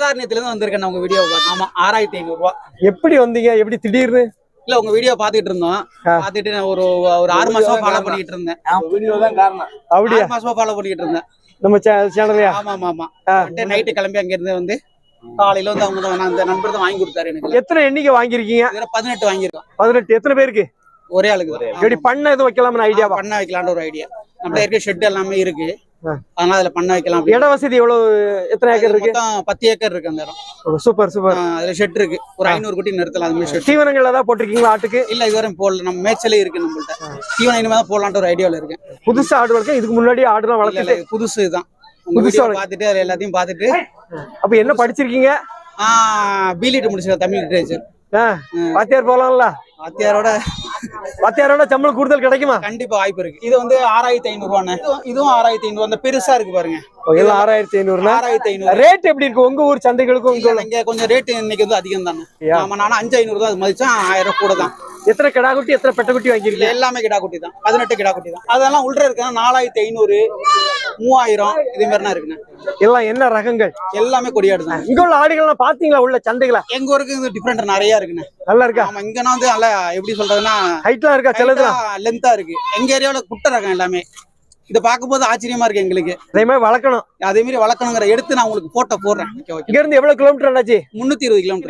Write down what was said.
வேதாரண்யத்துல இருந்து வந்திருக்கேன் உங்க வீடியோ. ஆமா 6500 ரூபாய். எப்படி வந்தீங்க? எப்படி திடீர்னு? இல்ல உங்க வீடியோ பாத்துட்டு இருந்தோம். பாத்துட்டு நான் ஒரு 6 மாசமா ஃபாலோ பண்ணிட்டு இருந்தேன். வீடியோ தான் காரணம். அப்படியே 6 மாசமா ஃபாலோ பண்ணிட்டு இருந்தேன் நம்ம சேனலையா? ஆமா ஆமா. நைட்டு கிளம்பி அங்க இருந்து வந்து காலையில வந்து அவங்க தான் அந்த நண்பர் தான் வாங்கி கொடுத்தாரு எனக்கு. எத்தனை எண்ணிக்கை வாங்கிருக்கீங்க? 18 வாங்கிருக்கோம். 18 எத்தனை பேருக்கு? ஒரே ஆளுக்கு தான். எப்படி பண்ண எதுவும் வைக்கலாம்னு ஐடியாவா? பண்ண வைக்கலாம்னு ஒரு ஐடியா. நம்ம இருக்க ஷெட் எல்லாமே இருக்கு. அதனால அதுல பண்ண வைக்கலாம். இட வசதி எவ்வளவு? எத்தனை ஏக்கர் இருக்கு? மொத்தம் 10 ஏக்கர் இருக்கு அந்த இடம். Super super. அதுல ஷெட் இருக்கு. ஒரு 500 குட்டி நிறுத்தலாம். அது மாதிரி ஷெட். தீவனங்கள் ஏதாவது போட்டிருக்கீங்களா ஆட்டுக்கு? இல்ல இதுவரை போடல. நம்ம மேய்ச்சலே இருக்கு நம்மள்ட்ட. தீவனம் இனிமே தான் போடலாம்னு ஒரு ஐடியாவில் இருக்கேன். புதுசா ஆடு வளர்க்க இதுக்கு முன்னாடி ஆடுலாம் வளர்க்கல. புதுசு தான். புதுசா பாத்துட்டு அது எல்லாத்தையும் பாத்துட்டு. அப்ப என்ன படிச்சிருக்கீங்க? பிலிட் முடிச்சிருக்கேன், தமிழ் லிட்டரேச்சர். வாத்தியார் போலாம்ல? வாத்தியாரோட சம்பளம் கூடுதல் கிடைக்குமா? கண்டிப்பா வாய்ப்பு இருக்கு. இது வந்து 6500 ரூபாண்ணே. இதுவும் 6500. அந்த பெருசா இருக்கு பாருங்க. எல்லாம் 6500. 6500. ரேட் எப்படி இருக்கு உங்க ஊர் சந்தைகளுக்கும்? இங்க கொஞ்சம் ரேட் இன்னைக்கு வந்து அதிகம் தானே. ஆமா, நானும் 5500 தான் மதிச்சா 1000 கூட தான். எத்தனை கிடா குட்டி எத்தனை பெட்ட குட்டி வாங்கிருக்கீங்க? எல்லாமே கிடா குட்டி தான். 18 கிடா குட்டி தான். அதெல்லாம் உள்ள இருக்கு 4500 3000 இதே மாதிரி தான் இருக்குண்ணே. எல்லாம் என்ன ரகங்கள்? எல்லாமே கொடியாடு தான். இங்க உள்ள ஆடுகள்லாம் பாத்தீங்களா உள்ள சந்தைகளா? எங்க ஊருக்கு டிஃபரெண்ட் நிறைய இருக்குண்ணே. நல்லா இருக்கா? ஆமா, இங்க வந்து நல்லா எப்படி சொல்றதுன்னா ஹைட்லாம் இருக்கா? சிலதுலாம் லென்த்தா இருக்கு. எங்க ஏரியாவுல குட்டை ரகம் எல்லாமே. இத பாக்கும்போது ஆச்சரியமா இருக்கு எங்களுக்கு. அதே மாதிரி வளர்க்கணும். அதே மாதிரி வளர்க்கணுங்கிற எடுத்து நான் உங்களுக்கு போட்டோ போடுறேன். இங்க இருந்து எவ்வளவு கிலோமீட்டர் ஆச்சு? 320 கிலோமீட்டர்.